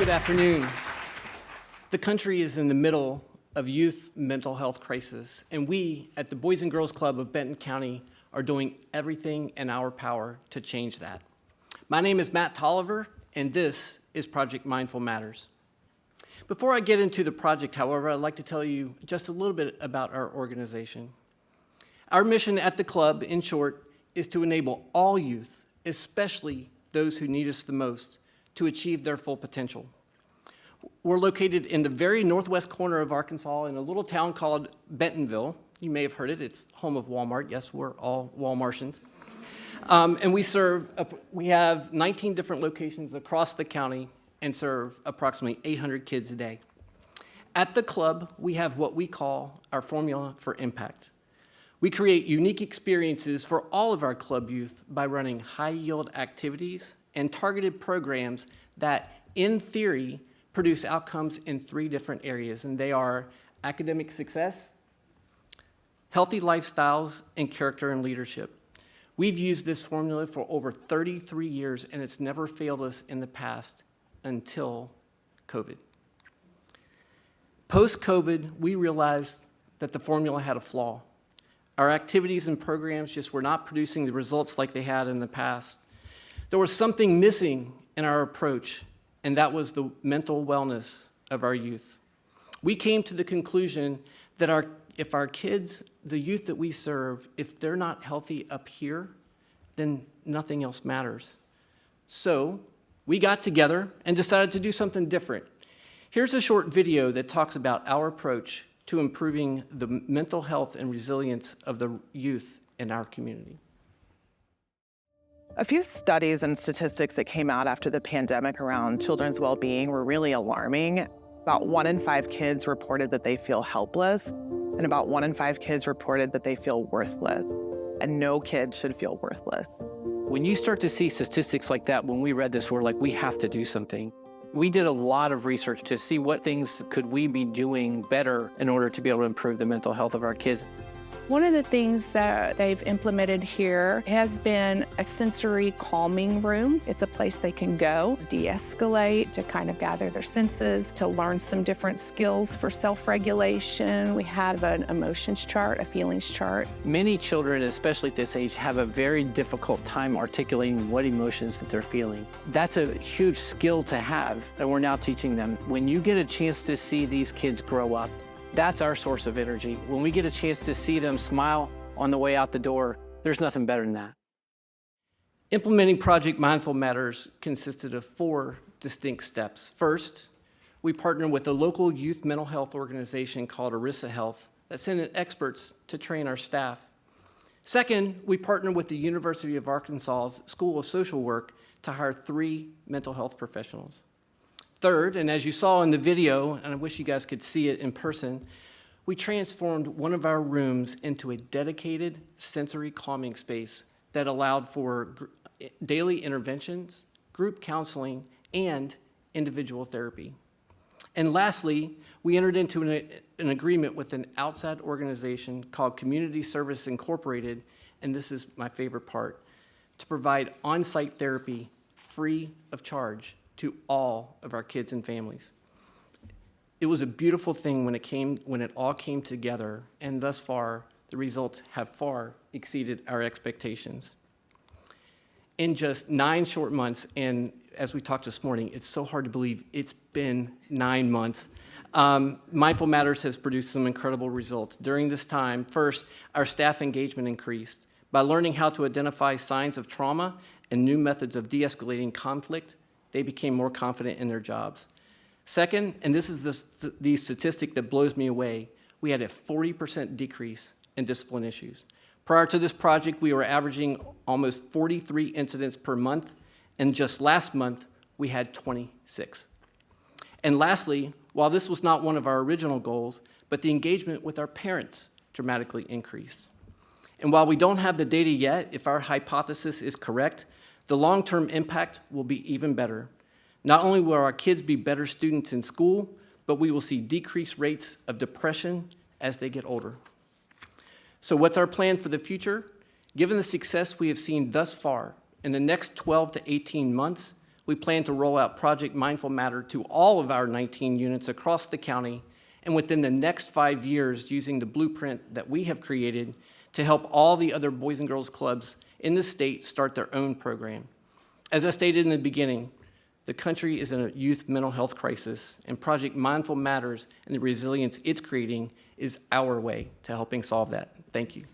Good afternoon. The country is in the middle of youth mental health crisis, and we at the Boys and Girls Club of Benton County are doing everything in our power to change that. My name is Matt Tolliver, and this is Project Mindful Matters. Before I get into the project, however, I'd like to tell you just a little bit about our organization. Our mission at the club, in short, is to enable all youth, especially those who need us the most, to achieve their full potential. We're located in the very northwest corner of Arkansas in a little town called Bentonville. You may have heard it. It's home of Walmart. Yes, we're all Walmartians. And we have 19 different locations across the county and serve approximately 800 kids a day. At the club, we have what we call our formula for impact. We create unique experiences for all of our club youth by running high-yield activities and targeted programs that, in theory, produce outcomes in 3 different areas, and they are academic success, healthy lifestyles, and character and leadership. We've used this formula for over 33 years, and it's never failed us in the past until COVID. Post-COVID, we realized that the formula had a flaw. Our activities and programs just were not producing the results like they had in the past. There was something missing in our approach, and that was the mental wellness of our youth. We came to the conclusion that if our kids, the youth that we serve, if they're not healthy up here, then nothing else matters. So we got together and decided to do something different. Here's a short video that talks about our approach to improving the mental health and resilience of the youth in our community. A few studies and statistics that came out after the pandemic around children's well-being were really alarming. About 1 in 5 kids reported that they feel helpless, and about 1 in 5 kids reported that they feel worthless. And no kid should feel worthless. When you start to see statistics like that, when we read this, we're like, we have to do something. We did a lot of research to see what things could we be doing better in order to be able to improve the mental health of our kids. One of the things that they've implemented here has been a sensory calming room. It's a place they can go, de-escalate, to kind of gather their senses, to learn some different skills for self-regulation. We have an emotions chart, a feelings chart. Many children, especially at this age, have a very difficult time articulating what emotions that they're feeling. That's a huge skill to have, and we're now teaching them. When you get a chance to see these kids grow up, that's our source of energy. When we get a chance to see them smile on the way out the door, there's nothing better than that. Implementing Project Mindful Matters consisted of 4 distinct steps. First, we partnered with a local youth mental health organization called Arisa Health that sent in experts to train our staff. Second, we partnered with the University of Arkansas's School of Social Work to hire 3 mental health professionals. Third, and as you saw in the video, and I wish you guys could see it in person, we transformed one of our rooms into a dedicated sensory calming space that allowed for daily interventions, group counseling, and individual therapy. And lastly, we entered into an agreement with an outside organization called Community Service Incorporated, and this is my favorite part, to provide on-site therapy free of charge to all of our kids and families. It was a beautiful thing when it all came together, and thus far, the results have far exceeded our expectations. In just 9 short months, and as we talked this morning, it's so hard to believe it's been 9 months, Mindful Matters has produced some incredible results. During this time, first, our staff engagement increased. By learning how to identify signs of trauma and new methods of de-escalating conflict, they became more confident in their jobs. Second, and this is the statistic that blows me away, we had a 40% decrease in discipline issues. Prior to this project, we were averaging almost 43 incidents per month, and just last month, we had 26. And lastly, while this was not one of our original goals, but the engagement with our parents dramatically increased. And while we don't have the data yet, if our hypothesis is correct, the long-term impact will be even better. Not only will our kids be better students in school, but we will see decreased rates of depression as they get older. So what's our plan for the future? Given the success we have seen thus far, in the next 12 to 18 months, we plan to roll out Project Mindful Matter to all of our 19 units across the county, and within the next 5 years, using the blueprint that we have created to help all the other Boys and Girls Clubs in the state start their own program. As I stated in the beginning, the country is in a youth mental health crisis, and Project Mindful Matters and the resilience it's creating is our way to helping solve that. Thank you.